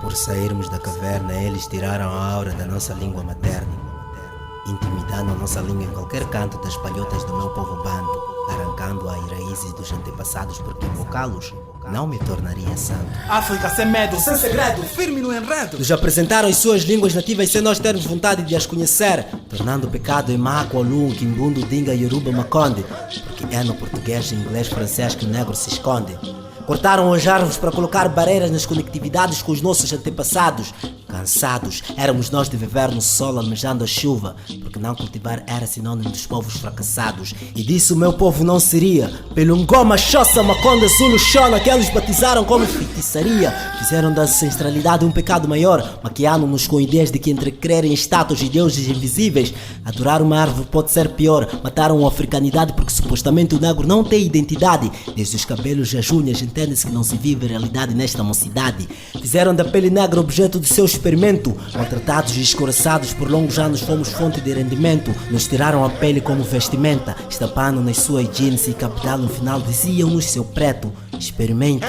Por sairmos da caverna, eles tiraram a aura da nossa língua materna, intimidando a nossa língua em qualquer canto das palhotas do meu povo bando, arrancando as raízes dos antepassados, porque invocá-los não me tornaria santo. África sem medo, sem segredo, firme no enredo. Nos apresentaram as suas línguas nativas sem nós termos vontade de as conhecer, tornando o pecado em Maco, Olum, Quimbundo, Dinga, Yoruba, Maconde, porque é no português, inglês, francês que o negro se esconde. Cortaram as árvores para colocar barreiras nas conectividades com os nossos antepassados. Cansados, éramos nós de viver no sol almejando a chuva, porque não cultivar era sinônimo dos povos fracassados. E disso o meu povo não seria. Pelo Ngoma, Xhosa, Maconde, Zulu, Shona, que eles batizaram como feitiçaria. Fizeram da ancestralidade um pecado maior, maquiando-nos com ideias de que entre crer em estátuas e deuses invisíveis, adorar uma árvore pode ser pior. Mataram a africanidade porque supostamente o negro não tem identidade. Desde os cabelos e as unhas entende-se que não se vive realidade nesta mocidade. Fizeram da pele negra objeto de seu experimento. Maltratados e escoraçados por longos anos fomos fonte de rendimento. Nos tiraram a pele como vestimenta, estampando nas suas jeans e capital no final diziam-nos seu preto, experimenta.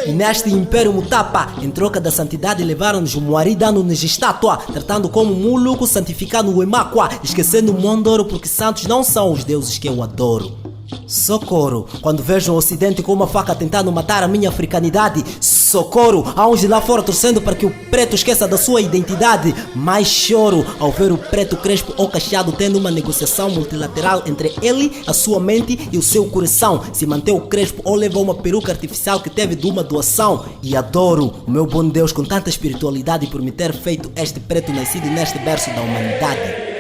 E neste império mutapa, em troca da santidade, levaram-nos o Moari, dando-nos estátua, tratando como muluco, santificando o Emakwa, esquecendo o Mondoro, porque santos não são os deuses que eu adoro. Socorro, quando vejo o ocidente com uma faca tentando matar a minha africanidade. Socorro, há uns de lá fora torcendo para que o preto esqueça da sua identidade. Mas choro ao ver o preto crespo ou cacheado tendo uma negociação multilateral entre ele, a sua mente e o seu coração. Se manteve crespo ou levou uma peruca artificial que teve de uma doação. E adoro o meu bom Deus com tanta espiritualidade por me ter feito este preto nascido neste berço da humanidade.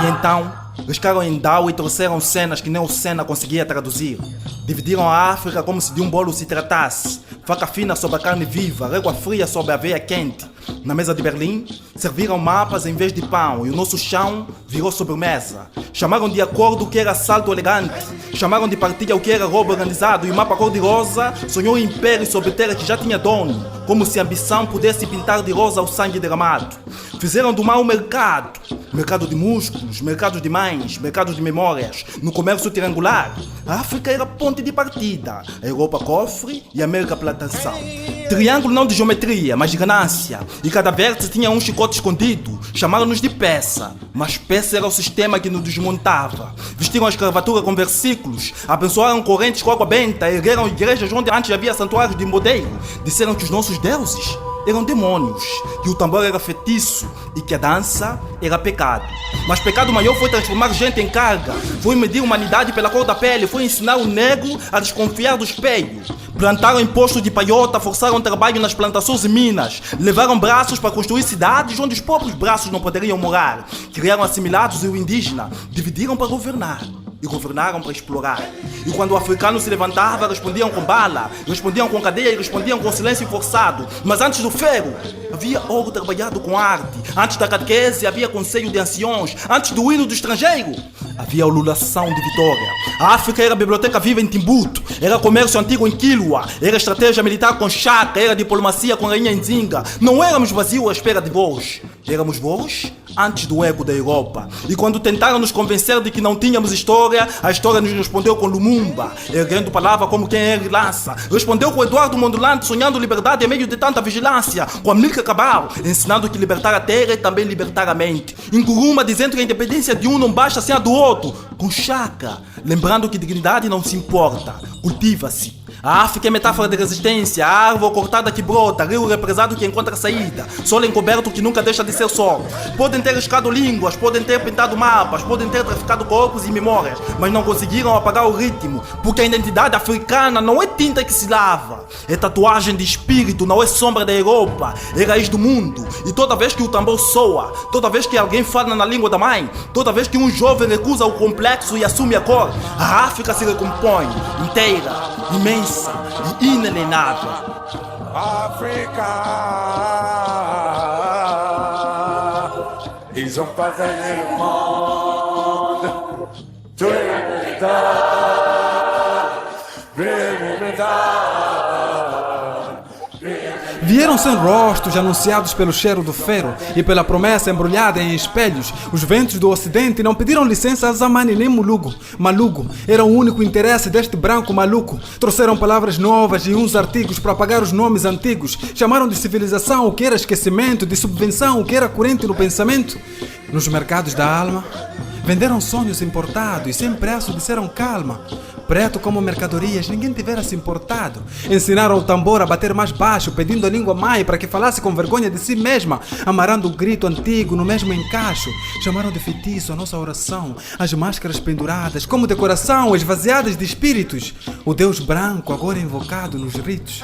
E então, riscaram em Dao e trouxeram cenas que nem o Senna conseguia traduzir. Dividiram a África como se de um bolo se tratasse. Faca fina sobre a carne viva, régua fria sobre a aveia quente. Na mesa de Berlim, serviram mapas em vez de pão e o nosso chão virou sobremesa. Chamaram de acordo o que era salto elegante. Chamaram de partilha o que era roubo organizado. E o mapa cor-de-rosa sonhou em império sobre terra que já tinha dono, como se a ambição pudesse pintar de rosa o sangue derramado. Fizeram do mal um mercado. Mercado de músculos, mercado de mães, mercado de memórias. No comércio triangular, a África era ponte de partida, a Europa cofre e a América plantação. Triângulo não de geometria, mas de ganância. E cada vértice tinha um chicote escondido. Chamaram-nos de peça, mas peça era o sistema que nos desmontava. Vestiram a escravatura com versículos, abençoaram correntes com água benta, ergueram igrejas onde antes havia santuários de modeiro. Disseram que os nossos deuses eram demônios, que o tambor era feitiço e que a dança era pecado. Mas pecado maior foi transformar gente em carga, foi medir a humanidade pela cor da pele, foi ensinar o negro a desconfiar do espelho. Plantaram imposto de paiota, forçaram trabalho nas plantações e minas, levaram braços para construir cidades onde os próprios braços não poderiam morar. Criaram assimilados e o indígena, dividiram para governar. E governaram para explorar. E quando o africano se levantava, respondiam com bala, respondiam com cadeia e respondiam com silêncio forçado. Mas antes do ferro, havia ouro trabalhado com arte. Antes da catequese, havia conselho de anciões. Antes do hino do estrangeiro, havia ululação de vitória. A África era biblioteca viva em Timbuktu, era comércio antigo em Kilwa, era estratégia militar com Chaka, era diplomacia com Rainha Nzinga. Não éramos vazios à espera de voz, éramos voz antes do ego da Europa. E quando tentaram nos convencer de que não tínhamos história, a história nos respondeu com Lumumba, erguendo palavra como quem ergue lança. Respondeu com Eduardo Mondlane, sonhando liberdade em meio de tanta vigilância. Com Amílcar Cabral, ensinando que libertar a terra é também libertar a mente. Nkrumah, dizendo que a independência de um não basta sem a do outro. Com Chaka, lembrando que dignidade não se importa, cultiva-se. A África é metáfora de resistência, a árvore cortada que brota, rio represado que encontra saída, sol encoberto que nunca deixa de ser sol. Podem ter riscado línguas, podem ter pintado mapas, podem ter traficado corpos e memórias, mas não conseguiram apagar o ritmo, porque a identidade africana não é tinta que se lava, é tatuagem de espírito, não é sombra da Europa, é raiz do mundo. E toda vez que o tambor soa, toda vez que alguém fala na língua da mãe, toda vez que um jovem recusa o complexo e assume a cor, a África se recompõe, inteira, imensa e inalienável. Africa, ils ont parrainé le monde. Tous les médailles, Vieram sem rostos, anunciados pelo cheiro do ferro e pela promessa embrulhada em espelhos. Os ventos do ocidente não pediram licença a Zamani nem Mulugu. Malugo era o único interesse deste branco maluco. Trouxeram palavras novas e uns artigos para apagar os nomes antigos. Chamaram de civilização o que era esquecimento, de subvenção o que era corrente no pensamento. Nos mercados da alma, venderam sonhos importados e sem preço disseram calma. Preto como mercadorias, ninguém tivera se importado. Ensinaram o tambor a bater mais baixo, pedindo a língua mãe para que falasse com vergonha de si mesma, amarrando o grito antigo no mesmo encaixo. Chamaram de feitiço a nossa oração, as máscaras penduradas como decoração, esvaziadas de espíritos. O Deus branco agora invocado nos ritos.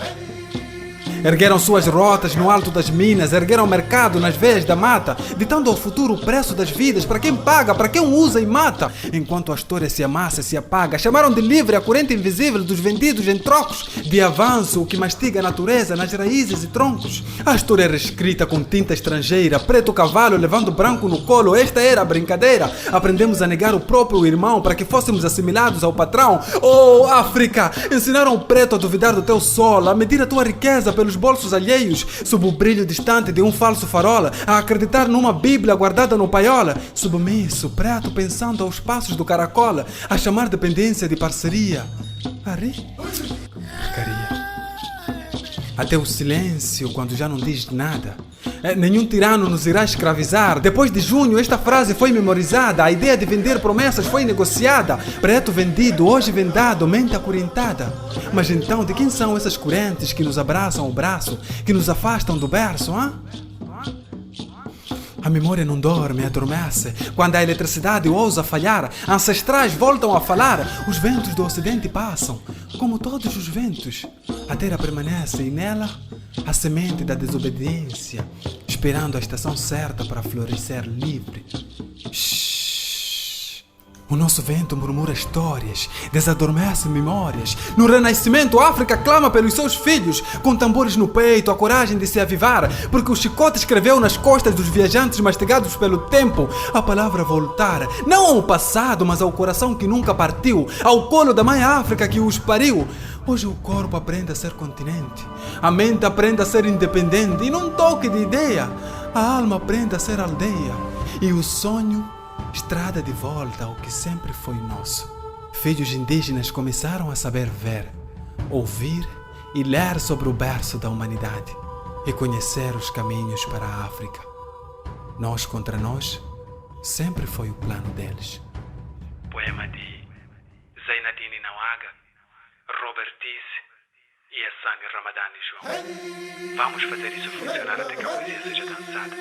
Ergueram suas rotas no alto das minas, ergueram o mercado nas veias da mata, ditando ao futuro o preço das vidas, para quem paga, para quem usa e mata. Enquanto a história se amassa, se apaga, chamaram de livre a corrente invisível dos vendidos em trocos, de avanço o que mastiga a natureza nas raízes e troncos. A história é reescrita com tinta estrangeira, preto cavalo levando branco no colo, esta era a brincadeira. Aprendemos a negar o próprio irmão para que fôssemos assimilados ao patrão. Oh, África! Ensinaram o preto a duvidar do teu sol, a medir a tua riqueza pelos bolsos alheios, sob o brilho distante de um falso farola, a acreditar numa bíblia guardada no paiola, submisso, preto pensando aos passos do caracola, a chamar dependência de parceria. Ari? Porcaria. Até o silêncio quando já não diz nada. Nenhum tirano nos irá escravizar. Depois de junho esta frase foi memorizada. A ideia de vender promessas foi negociada. Preto vendido, hoje vendado, mente acorrentada. Mas então de quem são essas correntes que nos abraçam o braço, que nos afastam do berço, hein? A memória não dorme, adormece. Quando a eletricidade ousa falhar, ancestrais voltam a falar. Os ventos do ocidente passam, como todos os ventos. A terra permanece e nela a semente da desobediência, esperando a estação certa para florescer livre. Shhh. O nosso vento murmura histórias, desadormece memórias. No renascimento, a África clama pelos seus filhos, com tambores no peito, a coragem de se avivar, porque o chicote escreveu nas costas dos viajantes mastigados pelo tempo a palavra voltar, não ao passado, mas ao coração que nunca partiu, ao colo da mãe África que os pariu. Hoje o corpo aprende a ser continente, a mente aprende a ser independente e num toque de ideia, a alma aprende a ser aldeia e o sonho estrada de volta ao que sempre foi nosso. Filhos indígenas começaram a saber ver, ouvir e ler sobre o berço da humanidade e conhecer os caminhos para a África. Nós contra nós sempre foi o plano deles. Poema de Zainadine Nawaga, Robert Tisse e Hassani Ramadani João. Vamos fazer isso funcionar até que a poesia seja dançada.